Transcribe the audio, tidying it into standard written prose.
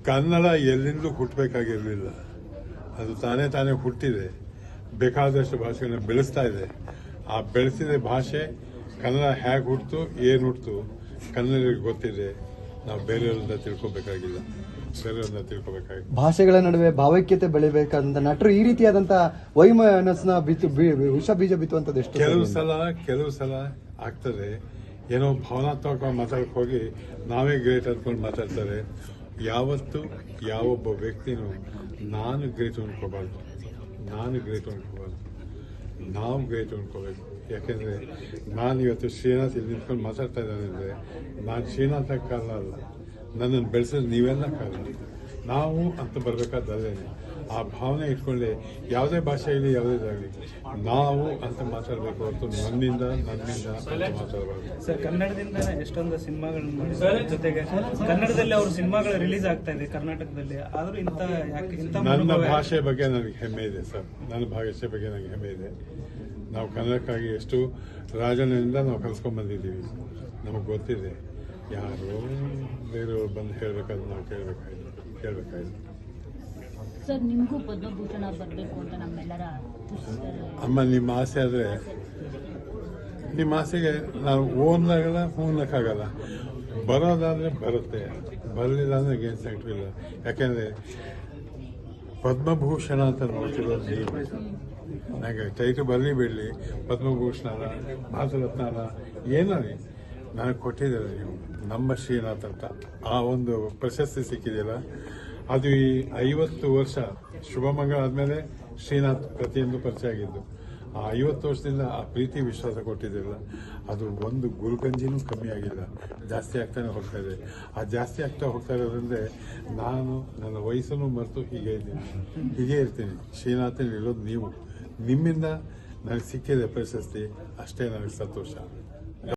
ಕನ್ನಡ ಎಲ್ಲಿಂದಲೂ ಹುಟ್ಟಬೇಕಾಗಿರಲಿಲ್ಲ. ಅದು ತಾನೇ ಹುಟ್ಟಿದೆ. ಬೇಕಾದಷ್ಟು ಭಾಷೆಗಳನ್ನ ಬೆಳೆಸ್ತಾ ಇದೆ. ಆ ಬೆಳೆಸಿದ ಭಾಷೆ ಕನ್ನಡ ಹೇಗೆ ಹುಟ್ಟಿತು, ಏನು ಹುಟ್ಟಿತು ಕನ್ನಡಿಗರಿಗೆ ಗೊತ್ತಿದೆ. ನಾವು ಬೇರೆಯವರಿಂದ ತಿಳ್ಕೊಬೇಕಾಗಿಲ್ಲ. ಭಾಷೆಗಳ ನಡುವೆ ಭಾವೈಕ್ಯತೆ ಬೆಳಿಬೇಕಂತ ನಟರು ಈ ರೀತಿಯಾದಂತಹ ವೈಮನಸ್ನ ವಿಷ ಬೀಜ ಬಿತ್ತುವಂತದ್ದು ಎಷ್ಟು ಕೆಲವು ಸಲ ಆಗ್ತದೆ. ಏನೋ ಭಾವನಾತ್ಮಕ ಮಾತಾಡಕ್ಕೆ ಹೋಗಿ ನಾವೇ ಗ್ರೇಟ್ ಅಂದ್ಕೊಂಡು ಮಾತಾಡ್ತಾರೆ. ಯಾವತ್ತು ಯಾವೊಬ್ಬ ವ್ಯಕ್ತಿನೂ ನಾನು ಗ್ರೇಟ್ ಅನ್ಕೋಬಾರ್ದು, ನಾವು ಗ್ರೇಟ್ ಅನ್ಕೋಬೇಕು. ಯಾಕೆಂದರೆ ನಾನು ಇವತ್ತು ಶ್ರೀನಾಥ್ ಇಲ್ಲಿ ನಿಂತ್ಕೊಂಡು ಮಾತಾಡ್ತಾ ಇದ್ದಾನೆ ಅಂದರೆ ನಾನು ಶ್ರೀನಾಥ ಕಾರಣ ಅಲ್ಲ, ನನ್ನನ್ನು ಬೆಳೆಸಿದ್ರೆ ನೀವೆಲ್ಲ ಕಾರಣ. ನಾವು ಅಂತ ಬರಬೇಕಾದಲ್ಲೇನೆ ಆ ಭಾವನೆ ಇಟ್ಕೊಳ್ಳಿ. ಯಾವುದೇ ಭಾಷೆಯಲ್ಲಿ ಯಾವುದೇದಾಗಲಿ ನಾವು ಅಂತ ಮಾತಾಡಬೇಕು ಹೊರತು ನನ್ನಿಂದ ಮಾತಾಡಬಾರ್ದು. ಸರ್, ಕನ್ನಡದಿಂದ ಎಷ್ಟೊಂದು ಸಿನಿಮಾಗಳು ಜೊತೆಗೆ ಕನ್ನಡದಲ್ಲಿ ಅವ್ರ ಸಿನಿಮಾಗಳು ರಿಲೀಸ್ ಆಗ್ತಾ ಇದೆ ಕರ್ನಾಟಕದಲ್ಲಿ. ಆದ್ರೂ ನನ್ನ ಭಾಷೆ ಬಗ್ಗೆ ನನಗೆ ಹೆಮ್ಮೆ ಇದೆ ಸರ್. ನನ್ನ ಭಾಷೆ ಬಗ್ಗೆ ನನಗೆ ಹೆಮ್ಮೆ ಇದೆ. ನಾವು ಕನ್ನಡಕ್ಕಾಗಿ ಎಷ್ಟು ರಾಜನಿಂದ ನಾವು ಕಲ್ಸ್ಕೊಂಡ್ ಬಂದಿದ್ದೀವಿ. ನಮಗೆ ಗೊತ್ತಿದೆ. ಯಾರೋ ಬೇರೆಯವ್ರು ಬಂದು ಹೇಳಬೇಕಾದ್ರೆ ನಾವು ಕೇಳಬೇಕಾಯ್ತು. ಸರ್, ನಿಮಗೂ ಪದ್ಮಭೂಷಣ ಬರಬೇಕು ಅಂತ ನಮ್ಮೆಲ್ಲರ ಅಮ್ಮ, ನಿಮ್ಮ ಆಸೆ ಆದರೆ ನಿಮ್ಮ ಆಸೆಗೆ ನಾವು ಓದ್ಲಾಗಲ್ಲ, ಹೂನಕ್ಕಾಗಲ್ಲ. ಬರೋದಾದ್ರೆ ಬರುತ್ತೆ, ಬರಲಿಲ್ಲ ಅಂದ್ರೆ ಏನು ಸಂಕಟ. ಯಾಕೆಂದರೆ ಪದ್ಮಭೂಷಣ ಅಂತ ನೋಡ್ತಿರೋದು ನೀವು. ನನಗೆ ಟೈಟಲ್ ಬರಲಿ ಬಿಡಲಿ, ಪದ್ಮಭೂಷಣನ ಭಾರತರತ್ನ ಏನಲ್ಲಿ ನನಗೆ ಕೊಟ್ಟಿದ್ದಾರೆ ನೀವು. ನಮ್ಮ ಶ್ರೀನಾಥ್ ಅಂತ ಆ ಒಂದು ಪ್ರಶಸ್ತಿ ಸಿಕ್ಕಿದೆಯಲ್ಲ, ಅದು ಈ 50 ವರ್ಷ ಶುಭಮಂಗಳ ಆದಮೇಲೆ ಶ್ರೀನಾಥ್ ಪ್ರತಿಯೊಂದು ಪರಿಚಯ ಆಗಿದ್ದು. ಆ 50 ವರ್ಷದಿಂದ ಆ ಪ್ರೀತಿ ವಿಶ್ವಾಸ ಕೊಟ್ಟಿದ್ದಿಲ್ಲ, ಅದು ಒಂದು ಗುರುಗಂಜಿನೂ ಕಮ್ಮಿ ಆಗಿಲ್ಲ, ಜಾಸ್ತಿ ಆಗ್ತಾನೆ ಹೋಗ್ತಾ ಇದೆ. ಆ ಜಾಸ್ತಿ ಆಗ್ತಾ ಹೋಗ್ತಾ ಇರೋದ್ರಿಂದ ನಾನು ನನ್ನ ವಯಸ್ಸನ್ನು ಮರೆತು ಹೀಗೆ ಇರ್ತೀನಿ. ಶ್ರೀನಾಥನ್ ಇರೋದು ನೀವು. ನಿಮ್ಮಿಂದ ನನಗೆ ಸಿಕ್ಕಿದೆ ಪ್ರಶಸ್ತಿ, ಅಷ್ಟೇ ನನಗೆ ಸಂತೋಷ.